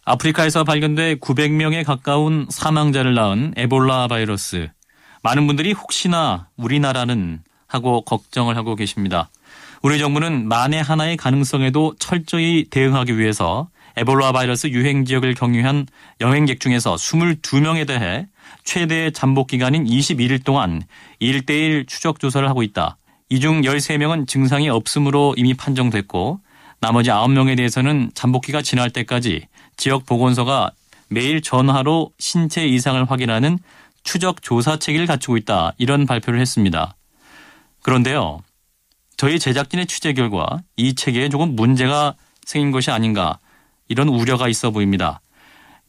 아프리카에서 발견돼 900명에 가까운 사망자를 낳은 에볼라 바이러스. 많은 분들이 혹시나 우리나라는 하고 걱정을 하고 계십니다. 우리 정부는 만에 하나의 가능성에도 철저히 대응하기 위해서 에볼라 바이러스 유행 지역을 경유한 여행객 중에서 22명에 대해 최대 잠복 기간인 21일 동안 1:1 추적 조사를 하고 있다. 이 중 13명은 증상이 없음으로 이미 판정됐고 나머지 9명에 대해서는 잠복기가 지날 때까지 지역 보건소가 매일 전화로 신체 이상을 확인하는 추적 조사 체계를 갖추고 있다. 이런 발표를 했습니다. 그런데요. 저희 제작진의 취재 결과 이 체계에 조금 문제가 생긴 것이 아닌가 이런 우려가 있어 보입니다.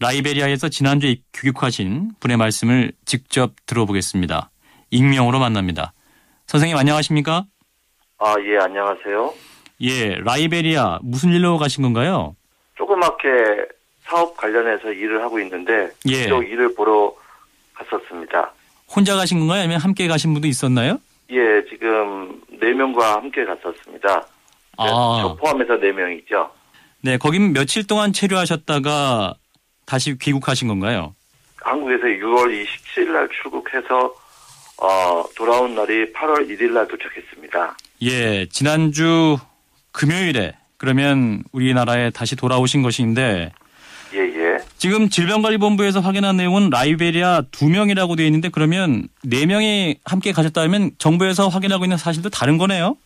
라이베리아에서 지난주에 귀국하신 분의 말씀을 직접 들어보겠습니다. 익명으로 만납니다. 선생님 안녕하십니까? 예, 안녕하세요. 예, 라이베리아 무슨 일로 가신 건가요? 조그맣게 사업 관련해서 일을 하고 있는데 예. 이쪽 일을 보러 갔었습니다. 혼자 가신 건가요? 아니면 함께 가신 분도 있었나요? 예, 지금 4명과 함께 갔었습니다. 저 포함해서 4명이죠. 네, 거긴 며칠 동안 체류하셨다가 다시 귀국하신 건가요? 한국에서 6월 27일 날 출국해서 돌아온 날이 8월 1일 날 도착했습니다. 예, 지난주 금요일에 그러면 우리나라에 다시 돌아오신 것인데 예. 지금 질병관리본부에서 확인한 내용은 라이베리아 2명이라고 되어 있는데 그러면 4명이 함께 가셨다면 정부에서 확인하고 있는 사실도 다른 거네요?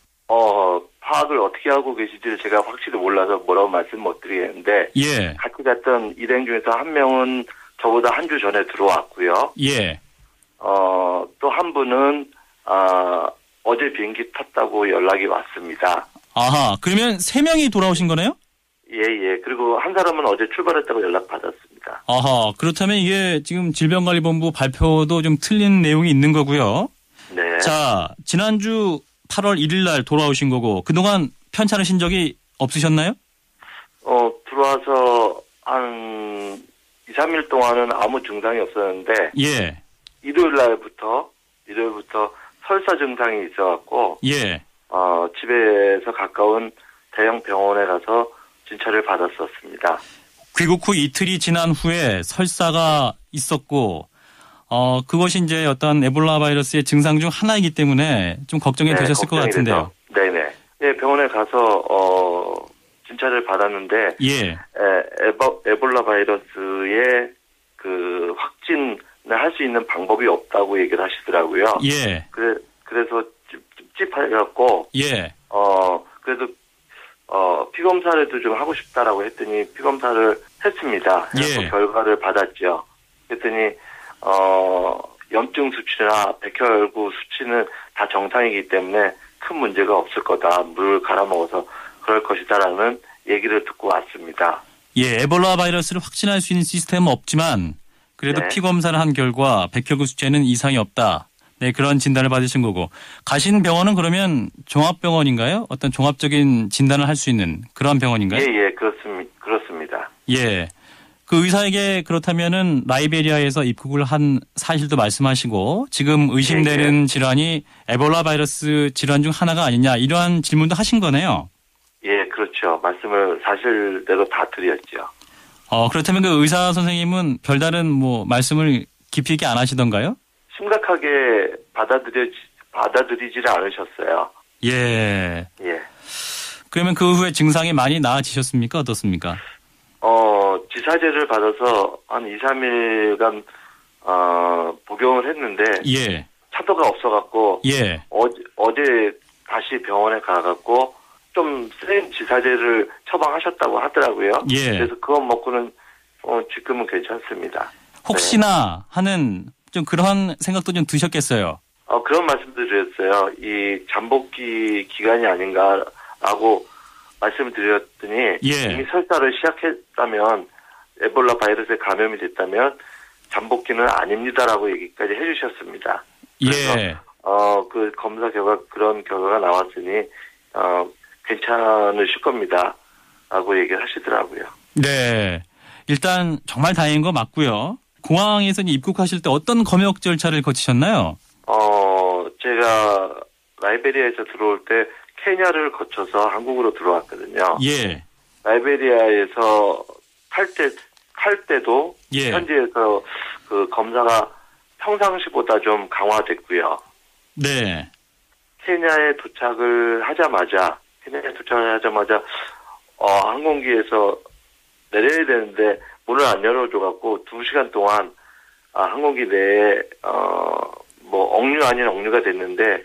파악을 어떻게 하고 계시지를 제가 확실히 몰라서 뭐라고 말씀 못 드리겠는데 예. 같이 갔던 일행 중에서 한 명은 저보다 한 주 전에 들어왔고요. 예. 또 한 분은 어제 비행기 탔다고 연락이 왔습니다. 아하, 그러면 3명이 돌아오신 거네요? 예. 그리고 한 사람은 어제 출발했다고 연락받았습니다. 아하, 그렇다면 이게 지금 질병관리본부 발표도 좀 틀린 내용이 있는 거고요. 네. 자, 지난주 8월 1일 날 돌아오신 거고 그동안 편찮으신 적이 없으셨나요? 들어와서 한 2, 3일 동안은 아무 증상이 없었는데 예. 일요일부터 설사 증상이 있어갖고 예. 집에서 가까운 대형 병원에 가서 진찰을 받았었습니다. 귀국 후 이틀이 지난 후에 설사가 있었고 그것이 이제 어떤 에볼라 바이러스의 증상 중 하나이기 때문에 좀 걱정이 되셨을 것 같은데요. 네네. 예, 병원에 가서 진찰을 받았는데 예. 에볼라 바이러스의 그 확진을 할 수 있는 방법이 없다고 얘기를 하시더라고요. 예. 그래서 찝찝해갖고 예. 그래도 피 검사라도 좀 하고 싶다라고 했더니 피 검사를 했습니다. 그래서 예. 결과를 받았죠. 그랬더니 염증 수치나 백혈구 수치는 다 정상이기 때문에 큰 문제가 없을 거다. 물을 갈아 먹어서 그럴 것이다라는 얘기를 듣고 왔습니다. 예, 에볼라 바이러스를 확진할 수 있는 시스템은 없지만 그래도 네. 피 검사를 한 결과 백혈구 수치에는 이상이 없다. 네, 그런 진단을 받으신 거고 가신 병원은 그러면 종합병원인가요? 어떤 종합적인 진단을 할 수 있는 그런 병원인가요? 예, 그렇습니다. 예. 그 의사에게 그렇다면은 라이베리아에서 입국을 한 사실도 말씀하시고 지금 의심되는 질환이 에볼라 바이러스 질환 중 하나가 아니냐 이러한 질문도 하신 거네요. 예, 그렇죠. 말씀을 사실대로 다 드렸죠. 그렇다면 그 의사 선생님은 별다른 말씀을 깊이 있게 안 하시던가요? 심각하게 받아들이지를 않으셨어요. 예. 예. 그러면 그 후에 증상이 많이 나아지셨습니까? 어떻습니까? 지사제를 받아서 한 2, 3일간 복용을 했는데 예. 차도가 없어갖고 예. 어제 다시 병원에 가갖고 좀 센 지사제를 처방하셨다고 하더라고요. 예. 그래서 그거 먹고는 지금은 괜찮습니다. 혹시나 하는 좀 그런 생각도 좀 드셨겠어요. 그런 말씀도 드렸어요. 이 잠복기 기간이 아닌가라고 말씀을 드렸더니 예. 이미 설사를 시작했다면 에볼라 바이러스에 감염이 됐다면 잠복기는 아닙니다라고 얘기까지 해주셨습니다. 그래서 예. 그 검사 결과 그런 결과가 나왔으니 괜찮으실 겁니다라고 얘기를 하시더라고요. 네. 일단 정말 다행인 거 맞고요. 공항에서 입국하실 때 어떤 검역 절차를 거치셨나요? 제가 라이베리아에서 들어올 때 케냐를 거쳐서 한국으로 들어왔거든요. 예. 라이베리아에서 탈 때 도착할 때도 예. 현지에서 그 검사가 평상시보다 좀 강화됐고요. 네. 케냐에 도착을 하자마자 항공기에서 내려야 되는데 문을 안 열어줘갖고 2시간 동안 항공기 내에 뭐 억류 아닌 억류가 됐는데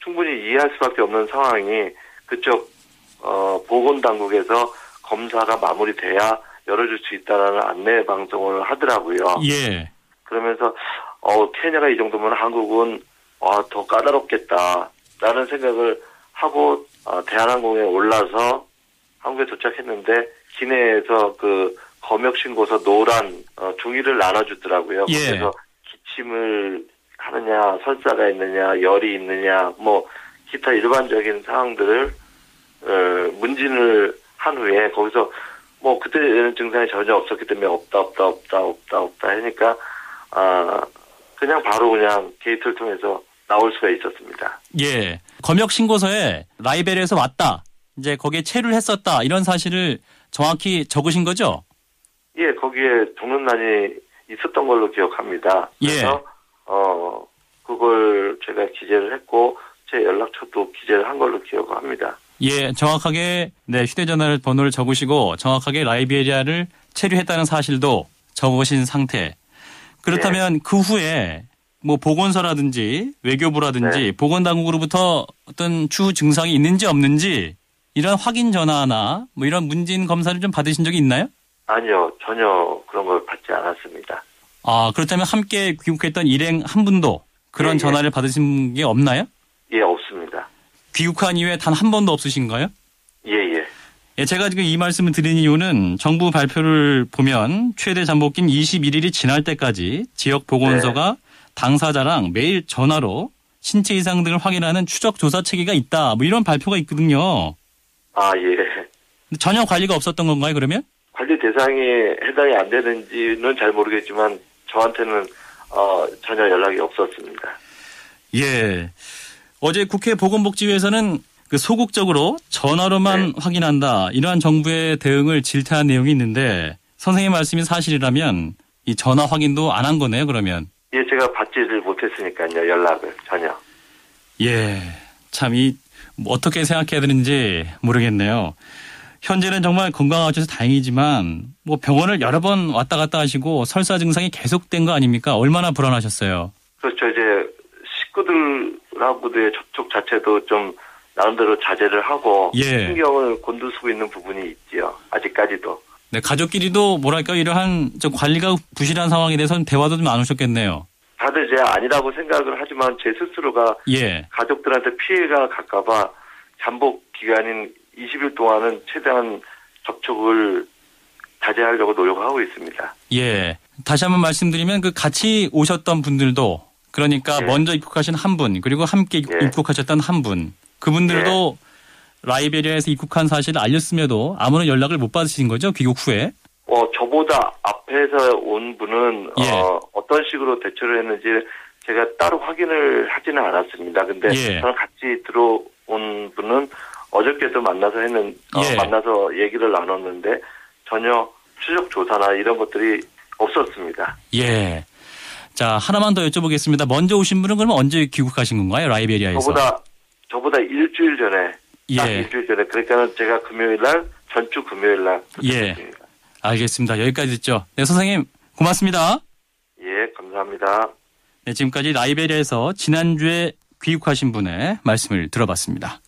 충분히 이해할 수밖에 없는 상황이 그쪽 보건당국에서 검사가 마무리돼야 열어줄 수 있다라는 안내 방송을 하더라고요. 예. 그러면서 케냐가 이 정도면 한국은 더 까다롭겠다라는 생각을 하고 대한항공에 올라서 한국에 도착했는데 기내에서 그 검역 신고서 노란 종이를 나눠주더라고요. 예. 그래서 기침을 하느냐, 설사가 있느냐, 열이 있느냐, 뭐 기타 일반적인 사항들을 문진을 한 후에 거기서 뭐 그때는 증상이 전혀 없었기 때문에 없다 하니까 그냥 바로 그냥 게이트를 통해서 나올 수가 있었습니다. 예. 검역 신고서에 라이베리아에서 왔다. 이제 거기에 체류를 했었다. 이런 사실을 정확히 적으신 거죠? 예, 거기에 종료란이 있었던 걸로 기억합니다. 그래서 그걸 제가 기재를 했고 제 연락처도 기재를 한 걸로 기억합니다. 예, 정확하게 휴대전화 번호를 적으시고 정확하게 라이베리아를 체류했다는 사실도 적으신 상태. 그렇다면 그 후에 뭐 보건소라든지 외교부라든지 보건당국으로부터 어떤 추후 증상이 있는지 없는지 이런 확인 전화나 뭐 이런 문진 검사를 좀 받으신 적이 있나요? 아니요, 전혀 그런 걸 받지 않았습니다. 그렇다면 함께 귀국했던 일행 한 분도 그런 전화를 받으신 게 없나요? 예, 없습니다. 귀국한 이후에 단 한 번도 없으신가요? 예. 예, 제가 지금 이 말씀을 드린 이유는 정부 발표를 보면 최대 잠복기인 21일이 지날 때까지 지역 보건소가 당사자랑 매일 전화로 신체 이상 등을 확인하는 추적 조사 체계가 있다. 뭐 이런 발표가 있거든요. 예. 전혀 관리가 없었던 건가요, 그러면? 관리 대상이 해당이 안 되는지는 잘 모르겠지만 저한테는 전혀 연락이 없었습니다. 예. 어제 국회 보건복지위에서는 그 소극적으로 전화로만 확인한다. 이러한 정부의 대응을 질타한 내용이 있는데 선생님 말씀이 사실이라면 이 전화 확인도 안 한 거네요, 그러면. 예, 제가 받지를 못했으니까요, 연락을 전혀. 예. 참 뭐 어떻게 생각해야 되는지 모르겠네요. 현재는 정말 건강하셔서 다행이지만 뭐 병원을 여러 번 왔다 갔다 하시고 설사 증상이 계속된 거 아닙니까? 얼마나 불안하셨어요? 그렇죠. 이제 식구들하고의 접촉 자체도 좀 나름대로 자제를 하고 신경을 곤두서고 있는 부분이 있지요. 아직까지도. 네, 가족끼리도 뭐랄까 이러한 좀 관리가 부실한 상황에 대해서는 대화도 좀 안 오셨겠네요. 다들 이제 아니라고 생각을 하지만 제 스스로가 가족들한테 피해가 갈까봐 잠복 기간인 20일 동안은 최대한 접촉을 자제하려고 노력하고 있습니다. 예. 다시 한번 말씀드리면 그 같이 오셨던 분들도 그러니까 먼저 입국하신 한 분 그리고 함께 입국하셨던 한 분 그분들도 라이베리아에서 입국한 사실을 알렸음에도 아무런 연락을 못 받으신 거죠? 귀국 후에? 저보다 앞에서 온 분은 어떤 식으로 대처를 했는지 제가 따로 확인을 하지는 않았습니다. 근데 저는 같이 들어온 분은 어저께도 만나서 만나서 얘기를 나눴는데 전혀 추적 조사나 이런 것들이 없었습니다. 예. 자, 하나만 더 여쭤보겠습니다. 먼저 오신 분은 그러면 언제 귀국하신 건가요? 라이베리아에서? 저보다 일주일 전에. 딱 일주일 전에. 그러니까 제가 전주 금요일 날 도착했습니다. 알겠습니다. 여기까지 듣죠. 네, 선생님 고맙습니다. 예, 감사합니다. 네, 지금까지 라이베리아에서 지난주에 귀국하신 분의 말씀을 들어봤습니다.